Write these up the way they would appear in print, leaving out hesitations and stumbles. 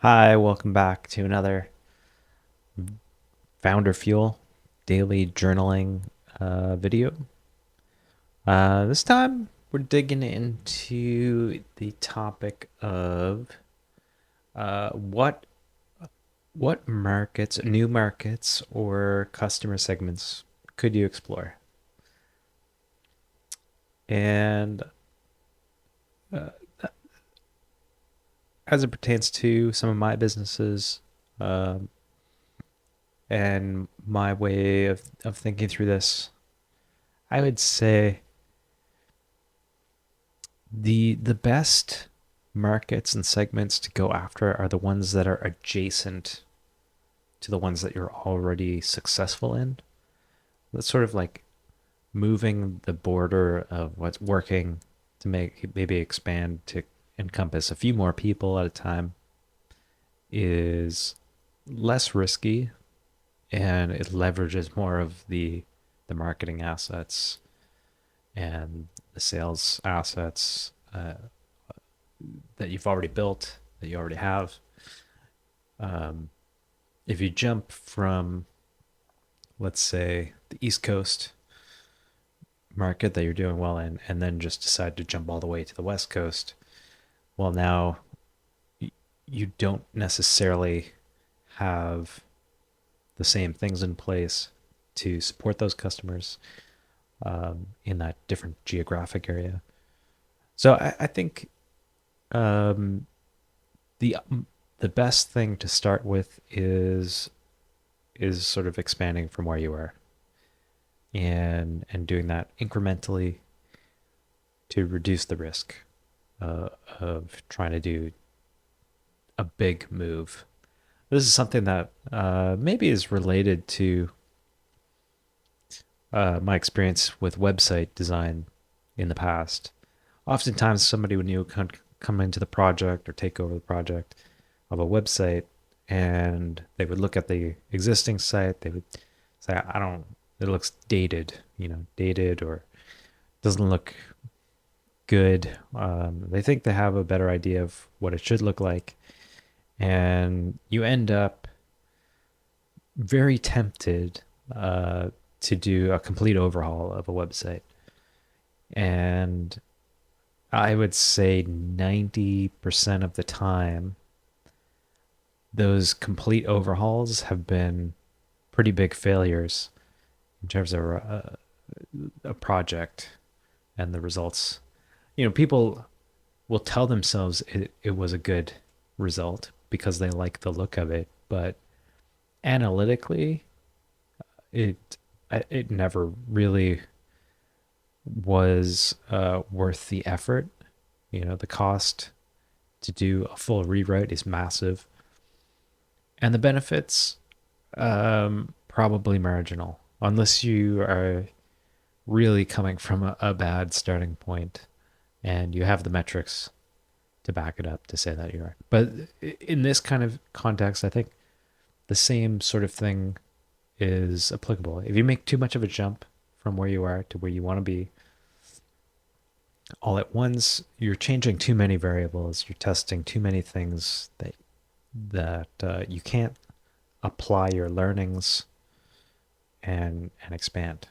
Hi, welcome back to another Founder Fuel daily journaling video. This time we're digging into the topic of what markets, new markets, or customer segments could you explore? And uh, as it pertains to some of my businesses, um, and my way of thinking through this, I would say the best markets and segments to go after are the ones that are adjacent to the ones that you're already successful in. That's sort of like moving the border of what's working to make maybe expand to encompass a few more people at a time is less risky, and it leverages more of the marketing assets and the sales assets that you've already built, that you already have. Um, if you jump from, let's say, the East Coast market that you're doing well in, and then just decide to jump all the way to the West Coast, well, now you don't necessarily have the same things in place to support those customers in that different geographic area. So I think um, the the best thing to start with is sort of expanding from where you are and doing that incrementally to reduce the risk uh, of trying to do a big move. This is something that maybe is related to my experience with website design in the past. Oftentimes, somebody would come into the project or take over the project of a website, and they would look at the existing site. They would say, "I don't. It looks dated, dated, or doesn't look good." They think they have a better idea of what it should look like, and you end up very tempted to do a complete overhaul of a website. And I would say 90% of the time, those complete overhauls have been pretty big failures in terms of a project and the results. People will tell themselves it was a good result because they like the look of it, but analytically, it it never really was worth the effort. The cost to do a full rewrite is massive, and the benefits probably marginal unless you are really coming from a bad starting point and you have the metrics to back it up to say that you are. But in this kind of context, I think the same sort of thing is applicable. If you make too much of a jump from where you are to where you want to be all at once, you're changing too many variables. You're testing too many things that you can't apply your learnings and expand.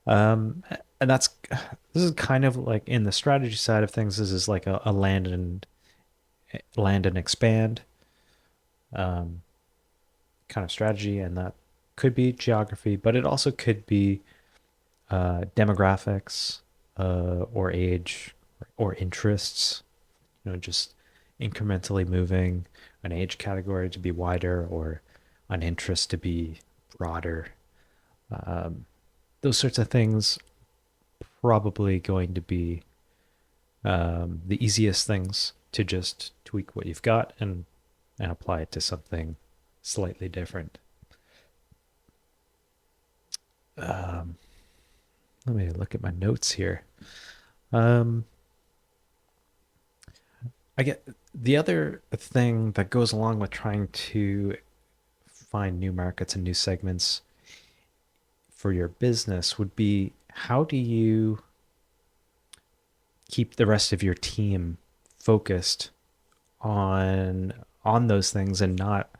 Um, and this is kind of like in the strategy side of things. This is like a land and expand um, kind of strategy, and that could be geography, but it also could be demographics or age or interests. Just incrementally moving an age category to be wider or an interest to be broader. Um, those sorts of things probably going to be the easiest things to just tweak what you've got and apply it to something slightly different. Um, Let me look at my notes here. Um, I get the other thing that goes along with trying to find new markets and new segments for your business would be, how do you keep the rest of your team focused on on those things and not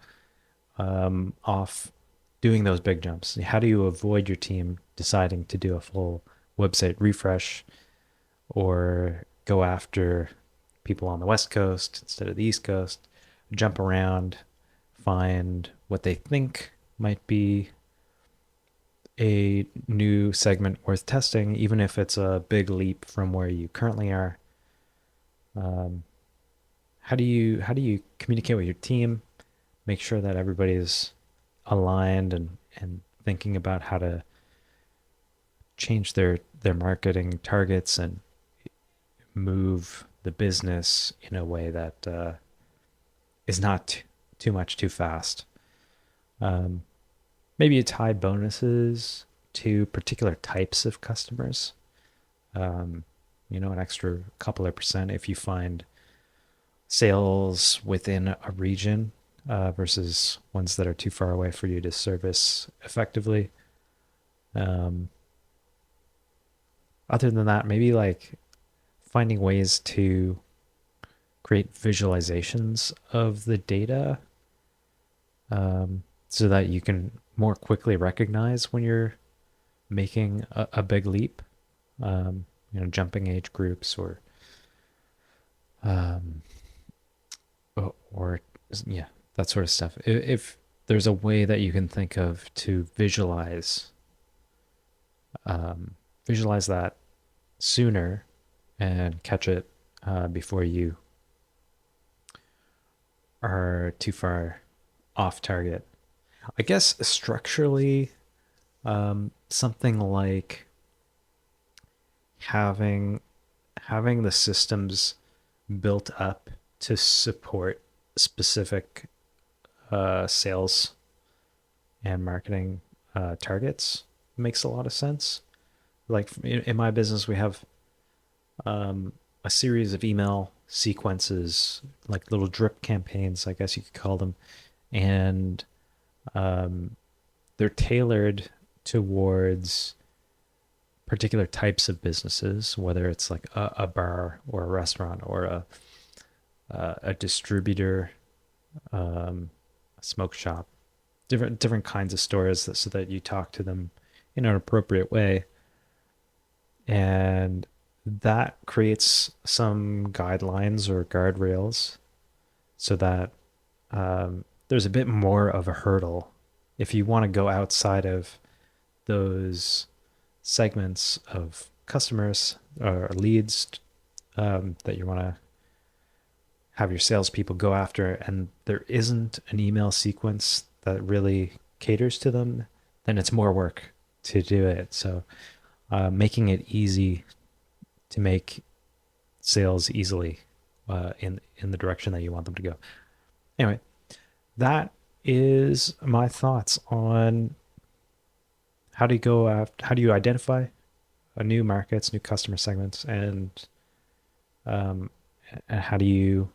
off doing those big jumps? How do you avoid your team deciding to do a full website refresh or go after people on the West Coast instead of the East Coast, jump around, find what they think might be a new segment worth testing, even if it's a big leap from where you currently are? Um, how do you communicate with your team? Make sure that everybody's aligned and thinking about how to change their marketing targets and move the business in a way that is not too much too fast. Um, Maybe you tie bonuses to particular types of customers. Um, an extra couple of percent if you find sales within a region versus ones that are too far away for you to service effectively. Um, Other than that, maybe like finding ways to create visualizations of the data so that you can more quickly recognize when you're making a big leap, jumping age groups um, or yeah, that sort of stuff. If there's a way that you can think of to um, visualize that sooner and catch it before you are too far off target. I guess structurally, something like having having the systems built up to support specific sales and marketing targets makes a lot of sense. Like in my business, we have a series of email sequences, like little drip campaigns, I guess you could call them, and um, they're tailored towards particular types of businesses, whether it's like a bar or a restaurant or a distributor, a smoke shop, different kinds of stores, so that you talk to them in an appropriate way, and that creates some guidelines or guardrails so that there's a bit more of a hurdle if you want to go outside of those segments of customers or leads that you want to have your salespeople go after, and there isn't an email sequence that really caters to them, then it's more work to do it. So making it easy to make sales easily in the direction that you want them to go. Anyway, that is my thoughts on how do you identify a new markets, new customer segments, um, and how do you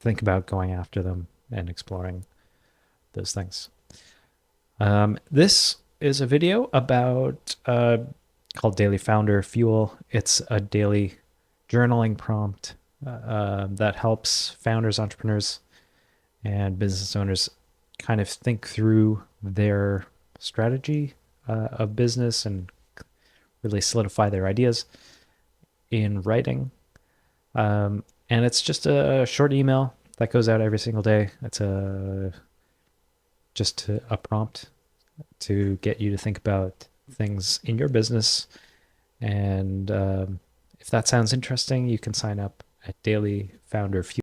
think about going after them and exploring those things. This is a video about called Daily Founder Fuel. It's a daily journaling prompt that helps founders, entrepreneurs, and business owners kind of think through their strategy of business and really solidify their ideas in writing. And it's just a short email that goes out every single day. It's just a prompt to get you to think about things in your business. And if that sounds interesting, you can sign up at Daily Founder Fuel.